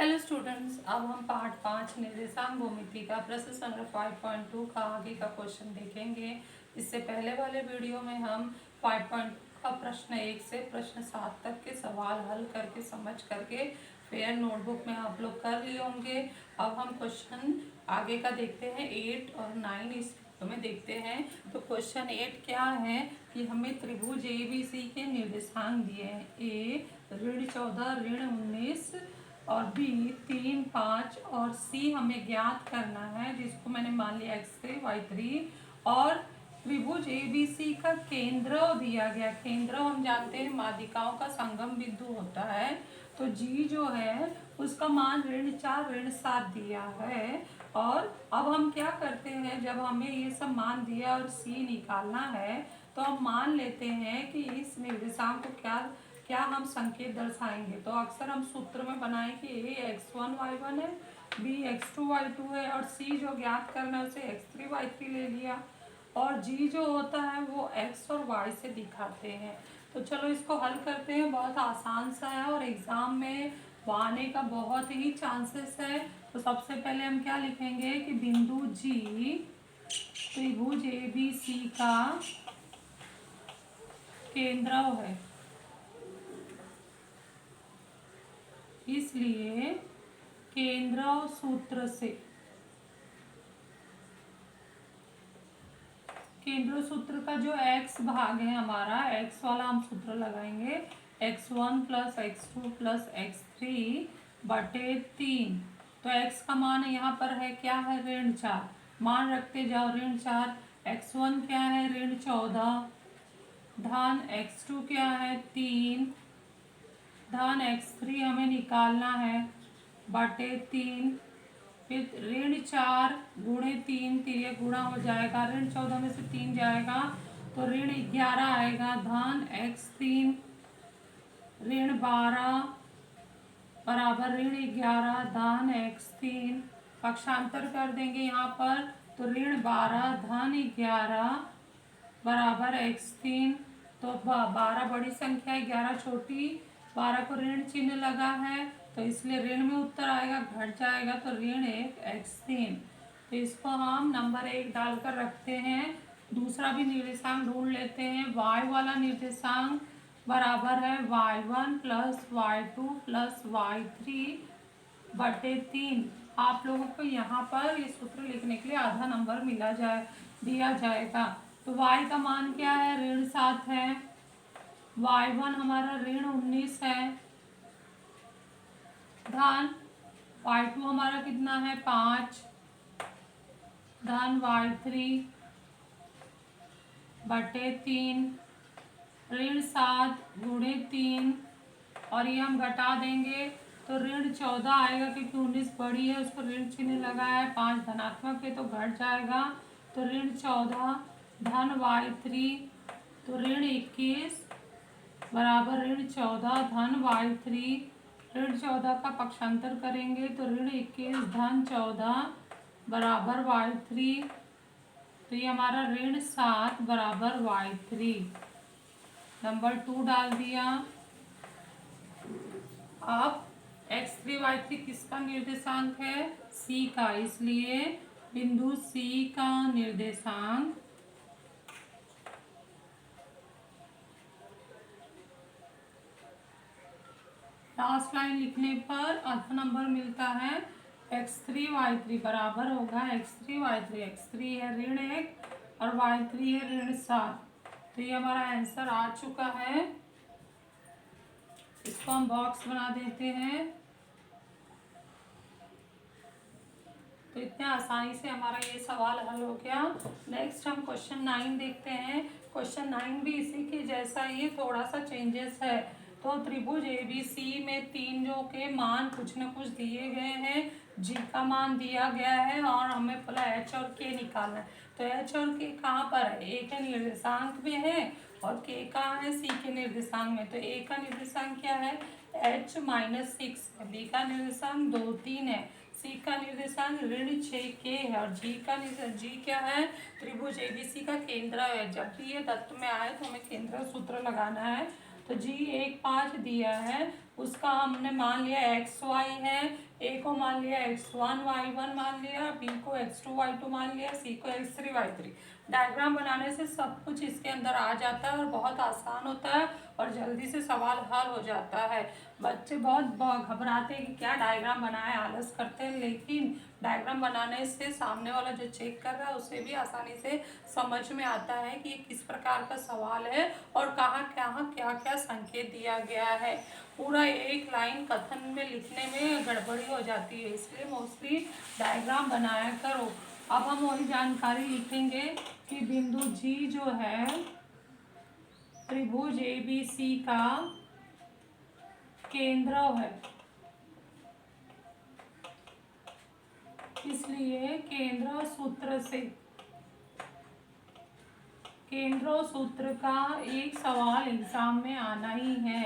Hello students, अब हम part 5 निर्देशांक भूमिति का प्रश्न संग्रह 5.2 का आगे का क्वेश्चन देखेंगे। इससे पहले वाले वीडियो में हम 5.2 का प्रश्न 1 से प्रश्न 7 तक के सवाल हल करके समझ करके फेयर नोटबुक में आप लोग कर लिए होंगे। अब हम क्वेश्चन आगे का देखते हैं 8 और 9 इस में देखते हैं। तो क्वेश्चन 8 क्या है कि हमें त्रिभुज ABC के निर्देशांक दिए हैं। ए ऋण 14 ऋण 19 और बी 3, 5 और सी हमें ज्ञात करना है, जिसको मैंने मान लिया x3 y3। और त्रिभुज ABC का केंद्र दिया गया। केंद्र हम जानते हैं माध्यिकाओं का संगम बिंदु होता है। तो जी जो है उसका मान ऋण 4 ऋण 7 दिया है। और अब हम क्या करते हैं, जब हमें ये सब मान दिया और सी निकालना है तो हम मान लेते हैं कि इस निर्देशांक को क्या हम संकेत दर्शाएंगे। तो अक्सर हम सूत्र में बनाएं कि ए x1 y1 है, बी x2 y2 है और सी जो ज्ञात करना है उसे x3 y3 ले लिया। और जी जो होता है वो x और y से दिखाते हैं। तो चलो इसको हल करते हैं। बहुत आसान सा है और एग्जाम में आने का बहुत ही चांसेस है। तो सबसे पहले हम क्या लिखेंगे कि बिंदु जी त्रिभुज ABC का केंद्र है, इसलिए केंद्र सूत्र से केंद्र सूत्र का जो x भाग है हमारा, x वाला हम सूत्र लगाएंगे x1 plus x2 plus x3 बटे 3। तो x का मान यहाँ पर है क्या है, ऋण 4। मान रखते जाओ ऋण 4। x1 क्या है, ऋण 14 धन x2 क्या है 3 धन x3 हमें निकालना है बटे 3। फिर ऋण 4 गुणे 3, ये गुणा हो जाएगा, ऋण 14 में से 3 जाएगा तो ऋण 11 आएगा धन x3 ऋण 12 बराबर ऋण 11 धन x3। पक्षांतर कर देंगे यहाँ पर तो ऋण 12 धन 11 बराबर x3। तो 12 बड़ी संख्या, 11 छोटी। 12 को ऋण चिन्ह लगा है तो इसलिए ऋण में उत्तर आएगा, घट जाएगा तो ऋण 1 x3। तो इसको हम नंबर 1 डालकर रखते हैं। दूसरा भी निर्देशांक ढूंढ लेते हैं। y वाला निर्देशांक बराबर है y1 plus y2 plus y3 बटे 3। आप लोगों को यहाँ पर ये सूत्र लिखने के लिए आधा नंबर दिया जाएगा। तो y का मान क्या है, ऋण 7 है। y1 हमारा ऋण 19 है धन y2 हमारा कितना है 5 धन y3 बटे 3 ऋण 7 गुणे 3 और ये हम घटा देंगे तो ऋण 14 आएगा, क्योंकि 19 बड़ी है उसको ऋण चिन्ह लगा है। 5 धनात्मक है तो घट जाएगा तो ऋण 14 धन y3 तो ऋण 21 बराबर ऋण 14 धन y3। ऋण 14 का पक्षांतर करेंगे तो ऋण 21 धन 14 बराबर y3। तो ये हमारा ऋण 7 बराबर y3। नंबर 2 डाल दिया। अब x3 y3 किसका निर्देशांक है, C का, इसलिए बिंदु C का निर्देशांक लास्ट लाइन लिखने पर आधा नंबर मिलता है। x3 y3 बराबर होगा x3 y3। x3 है ऋण 1 और y3 है ऋण 7। तो ये हमारा आंसर आ चुका है। इसको हम बॉक्स बना देते हैं। तो इतने आसानी से हमारा ये सवाल हल हो गया। नेक्स्ट हम क्वेश्चन 9 देखते हैं। क्वेश्चन 9 भी इसी के जैसा ही, थोड़ा सा चेंजेस है। तो त्रिभुज ABC में 3 जो के मान कुछ न कुछ दिए गए हैं। G का मान दिया गया है और हमें पहले H और K निकालना है। तो H और K कहाँ पर है, A के निर्देशांक में है और K कहाँ है, C के निर्देशांक में। तो A का निर्देशांक क्या है, H -6 है। B का निर्देशांक 2, 3 है। C का निर्देशांक ऋण 6K है और G क्या है, त्रिभुज ABC का केंद्र है। जब भी ये तत्व में आए तो हमें केंद्र सूत्र लगाना है। तो G 1, 5 दिया है उसका हमने मान लिया XY है, A को मान लिया X1 Y1 मान लिया, B को X2 Y2 मान लिया, C को X3 Y3। डायग्राम बनाने से सब कुछ इसके अंदर आ जाता है और बहुत आसान होता है और जल्दी से सवाल हल हो जाता है। बच्चे बहुत घबराते हैं कि क्या डायग्राम बनाए, आलस करते हैं, लेकिन डायग्राम बनाने से सामने वाला जो चेक कर रहा है उसे भी आसानी से समझ में आता है कि ये किस प्रकार का सवाल है और कहाँ कहाँ क्या क्या संकेत दिया गया है। पूरा एक लाइन कथन में लिखने में गड़बड़ी हो जाती है, इसलिए मोस्टली डायग्राम बनाया करो। अब हम वही जानकारी लिखेंगे कि बिंदु जी जो है त्रिभुज ABC का केंद्र है, इसलिए केंद्र सूत्र का एक सवाल एग्जाम में आना ही है,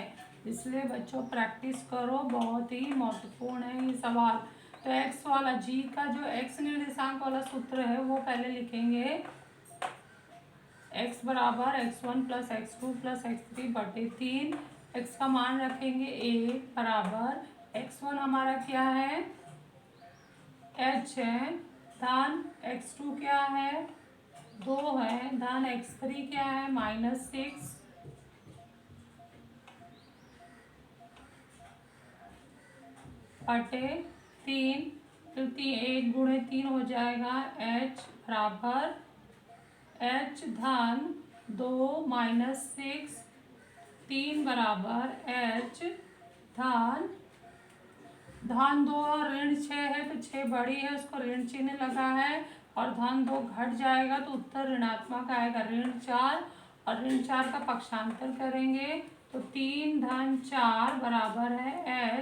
इसलिए बच्चों प्रैक्टिस करो, बहुत ही महत्वपूर्ण है ये सवाल। तो x वाला g का जो x निर्देशांक वाला सूत्र है वो पहले लिखेंगे, x बराबर x1 plus x2 plus x3 बटे 3। x का मान रखेंगे a बराबर x1 हमारा क्या है h है, धन x2 क्या है 2 है, धन x3 क्या है -6 बटे 3। तो 1 गुणे 3 हो जाएगा, h बराबर h धन 2 -6, 3 बराबर h धन 2 और ऋण 6 है तो 6 बड़ी है, उसको ऋण चिन्ह लगा है और धन 2 घट जाएगा तो उत्तर ऋणात्मक आएगा, ऋण 4 और ऋण 4 का पक्षांतर करेंगे तो 3 धन 4 बराबर है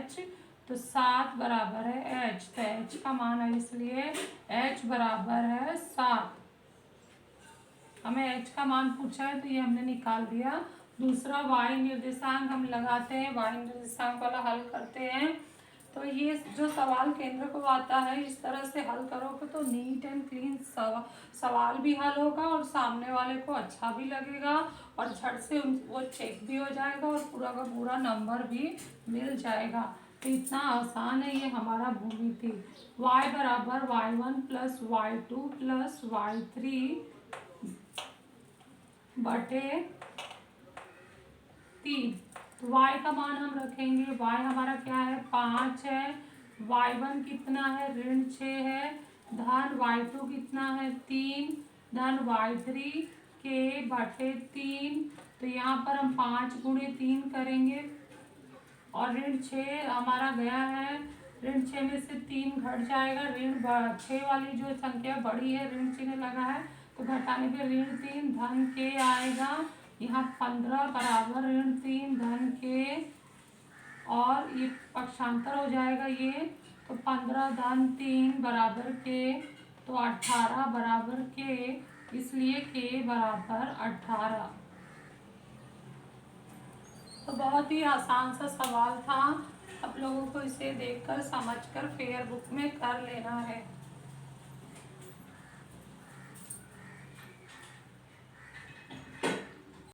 h, तो 7 बराबर है h। तो h का मान है, इसलिए h बराबर है 7। हमें h का मान पूछा है तो ये हमने निकाल दिया। दूसरा y निर्देशांक हम लगाते हैं, y निर्देशांक वाला हल करते हैं। तो ये जो सवाल केंद्र को आता है इस तरह से हल करोगे तो नीट एंड क्लीन सवाल भी हल होगा और सामने वाले को अच्छा भी लगेगा और झट से वो चेक भी हो जाएगा और पूरा का पूरा नंबर भी मिल जाएगा। तो इतना आसान है ये हमारा भूमिति। y बराबर y1 plus y2 plus y3 बटे 3। तो y का मान हम रखेंगे, y हमारा क्या है 5 है, y1 कितना है ऋण 6 है, धन y2 कितना है 3, धन y3 के बटे 3। तो यहाँ पर हम 5 गुणे 3 करेंगे और ऋण 6 हमारा गया है, ऋण 6 में से 3 घट जाएगा, ऋण 6 वाली जो संख्या बड़ी है ऋण चिन्ह लगा है तो घटाने पे ऋण 3 धन के आएगा, यहाँ 15 बराबर ऋण 3 धन के और ये पक्षांतर हो जाएगा ये, तो 15 धन 3 बराबर के, तो 18 बराबर के, इसलिए के बराबर 18। तो बहुत ही आसान सा सवाल था, आप लोगों को इसे देखकर समझकर फेयर बुक में कर लेना है।